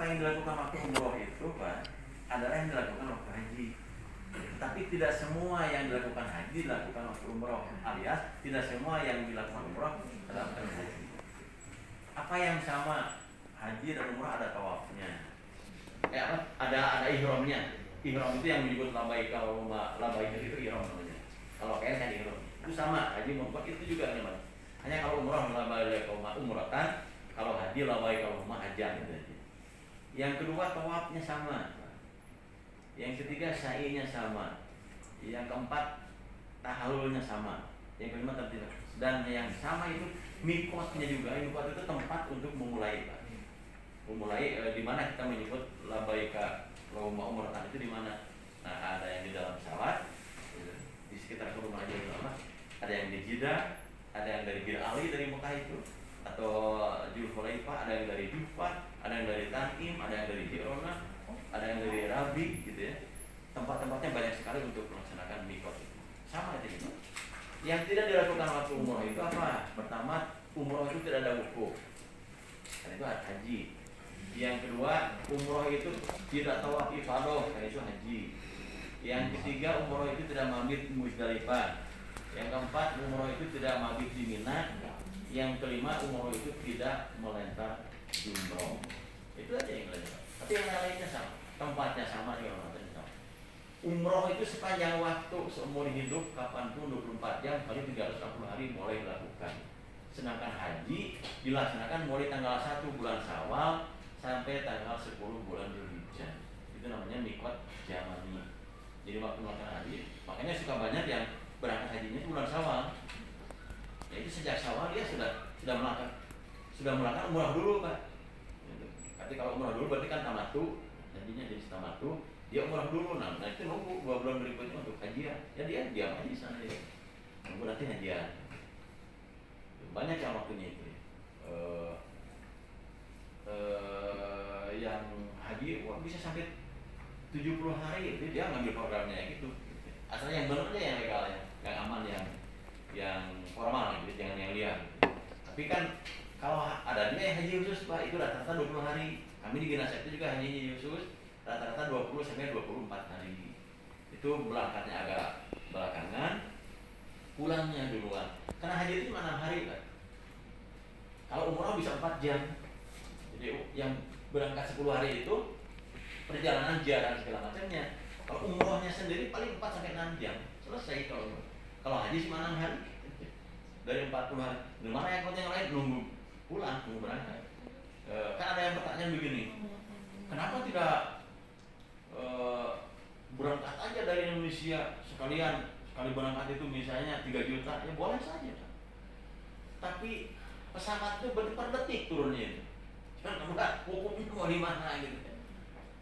yang dilakukan waktu umroh itu Pak adalah yang dilakukan waktu haji. Tapi tidak semua yang dilakukan haji dilakukan waktu umroh, alias tidak semua yang dilakukan umroh dilakukan haji. Apa yang sama haji dan umroh ada tawafnya, ada ihramnya. Ihram itu yang menyebut labbaik Allahumma labbaik itu ihram namanya. Kalau kalian kan ihram itu sama, haji umroh itu juga namanya. Hanya kalau umroh labbaik Allahumma umratan, kalau haji labbaik Allahumma hajjan gitu. Yang kedua tawafnya sama. Yang ketiga sa'inya sama. Yang keempat tahallulnya sama. Yang kelima tertib. Dan yang sama itu mikotnya juga. Mikot itu tempat untuk memulai Pak. Memulai di mana kita menyebut labbaika Allahumma umratan itu di mana? Nah, ada yang di dalam pesawat di sekitar rumah aja lama. Ada yang di Jeddah, ada yang dari Bir Ali dari Mekah itu, atau Zulhulaifah, ada yang dari Jufa, ada yang dari Tanim, ada yang dari Jirona, ada yang dari Rabi gitu ya. Tempat-tempatnya banyak sekali untuk melaksanakan mikot itu. Sama aja gitu. Yang tidak dilakukan waktu umroh itu apa? Pertama, umroh itu tidak ada wukuf. Karena itu haji. Yang kedua, umroh itu tidak tawaf ifadah, karena itu haji. Yang ketiga, umroh itu tidak mabit Muzdalifah. Yang keempat, umroh itu tidak mabit di Mina. Yang kelima, umroh itu tidak melempar jumroh. Itu aja yang lainnya. Tapi yang lainnya sama, tempatnya sama, juga tempatnya sama. Umroh itu sepanjang waktu seumur hidup, kapanpun 24 jam kali 360 hari boleh dilakukan. Sedangkan haji dilaksanakan mulai tanggal 1 bulan Syawal sampai tanggal 10 bulan Dzulhijjah. Itu namanya mikot zamani. Jadi waktu melaksanakan haji, makanya suka banyak yang berangkat hajinya itu bulan Syawal. Ya itu sejak Syawal dia sudah melakukan umrah dulu Pak. Tapi kalau umrah dulu berarti kan tamatu, hajinya jadi tamatu, dia umrah dulu. Nah itu nunggu 2 bulan berikutnya untuk hajian. Ya dia diam aja di sana ya. Nunggu nanti hajian. Banyak yang waktunya itu. Yang haji bisa sampai 70 hari itu dia ngambil programnya gitu. Asalnya yang benar aja yang legal ya, yang aman, yang formal gitu, jangan yang liar. Tapi kan kalau ada dia yang haji khusus Pak itu rata-rata 20 hari. Kami di Ginasep itu juga haji khusus rata-rata 20 sampai 24 hari. Itu berangkatnya agak belakangan, pulangnya duluan. Karena haji itu 6 hari Pak. Kalau umroh bisa 4 jam. Jadi yang berangkat 10 hari itu perjalanan jalan segala macamnya. Kalau umrohnya sendiri paling 4 sampai 6 jam selesai. Kalau haji sih 6 hari dari 40 hari. Di mana yang lain nunggu pulang, nunggu berangkat. Kan ada yang pertanyaan begini, kenapa tidak berangkat aja dari Indonesia sekalian, sekali berangkat itu misalnya 3 juta, ya boleh saja. Tapi pesawat itu per detik turunnya itu. Kan hukumnya mau di mana gitu.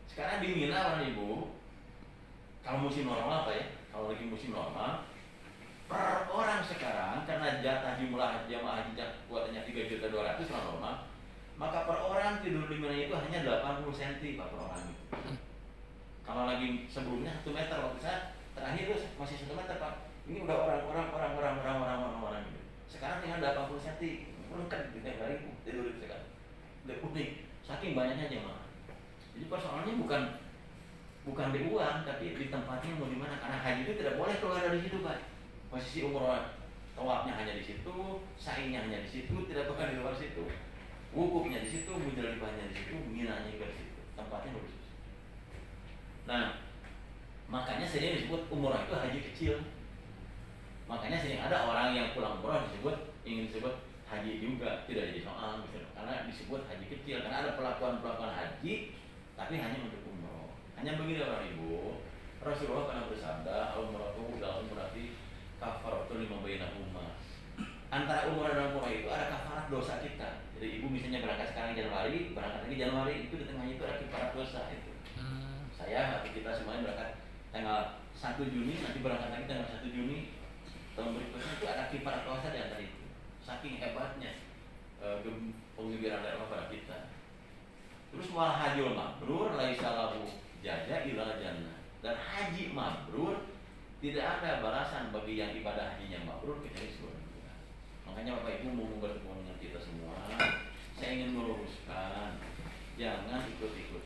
Sekarang di Mina orang Ibu, kalau musim normal apa ya? Kalau lagi musim normal, per orang sekarang karena jatah jumlah jamaah haji kuotanya 3.200.000 normal, maka per orang tidur di Mina itu hanya 80 cm Pak per orang itu. Kalau lagi sebelumnya 1 meter, waktu saya terakhir itu masih 1 meter Pak. Ini udah orang gitu. Sekarang tinggal 80 cm, lengkap gitu ya, dari tidur itu sekarang. Udah unik, saking banyaknya jemaah. Jadi persoalannya bukan di uang, tapi di tempatnya mau di mana. Karena haji itu tidak boleh keluar dari situ Pak. Posisi umroh tawafnya hanya di situ, sa'inya hanya di situ, tidak boleh di luar situ. Wukufnya di situ, Muzdalifahnya di situ, Minanya juga di situ. Tempatnya harus di situ. Nah, makanya sering disebut umroh itu haji kecil. Makanya sering ada orang yang pulang umroh ingin disebut haji juga, tidak jadi soal gitu. Karena disebut haji kecil, karena ada pelakuan haji tapi hanya untuk umroh. Hanya begini Bapak Ibu, Rasulullah pernah bersabda, al-umratu dalam berarti kafaratul lima bainahuma. Antara umrah dan umrah itu ada kafarat dosa kita. Jadi ibu misalnya berangkat sekarang Januari, berangkat lagi Januari, itu di tengahnya itu ada kafarat dosa itu. Saya atau kita semuanya berangkat tanggal 1 Juni, nanti berangkat lagi tanggal 1 Juni tahun berikutnya, itu ada kafarat dosa di antara itu. Saking hebatnya pengibiran dari Allah pada kita. Terus wal hajjul mabrur laisa lahu jaza illa jannah. Dan haji mabrur tidak ada balasan bagi yang ibadah hajinya mabrur kecuali surga. Makanya Bapak Ibu mau bertemu dengan kita semua, saya ingin meluruskan, jangan ikut-ikut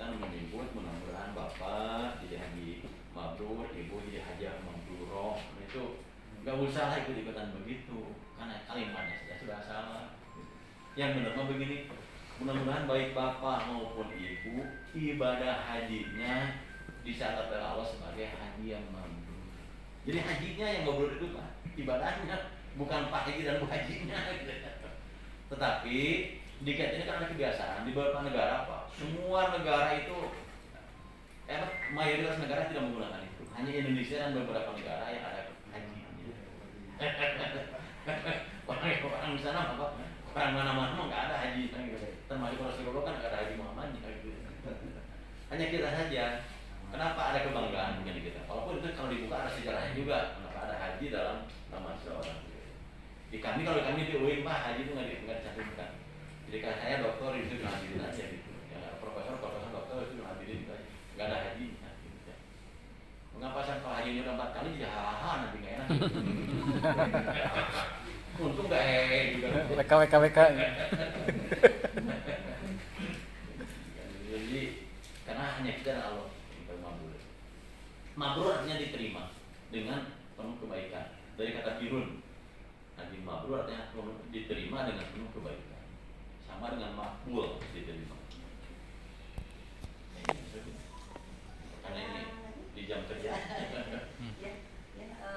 Yang benar mah begini, mudah-mudahan baik bapak maupun ibu ibadah hajinya dicatat oleh Allah sebagai haji yang mabrur. Jadi hajinya yang mabrur itu Pak, ibadahnya bukan Pak Haji dan Bu Hajinya. Tetapi di kita ini kan ada kebiasaan di beberapa negara Pak, semua negara itu mayoritas negara tidak menggunakan itu. Hanya Indonesia dan beberapa negara yang ada hajinya. Orang di sana apa? Orang mana-mana nggak ada haji, termasuk Rasulullah kan nggak ada haji Muhammadnya. Hanya kita saja. Kenapa ada kebanggaan begini kita? Walaupun itu kalau dibuka ada sejarahnya juga. Kenapa ada haji dalam nama seseorang? Di kami kalau kami di UIN Pak, haji itu nggak dicantumkan. Jadi kalau saya dokter itu hadirin aja gitu. Ya, profesor dokter itu hadirin aja. Nggak ada haji. Gitu. Mengapa saya kalau hajinya udah 4 kali jadi hahaha nanti nggak enak. Untung nggak juga. WK. Jadi karena hanya kita dan Allah yang mabrur. Mabrur artinya diterima dengan penuh kebaikan. Dari kata birun. Haji mabrur artinya diterima dengan penuh kebaikan. Sama dengan makbul diterima. Karena ini di jam kerja.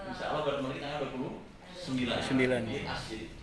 Insya Allah bertemu lagi tanggal 29 di Asri.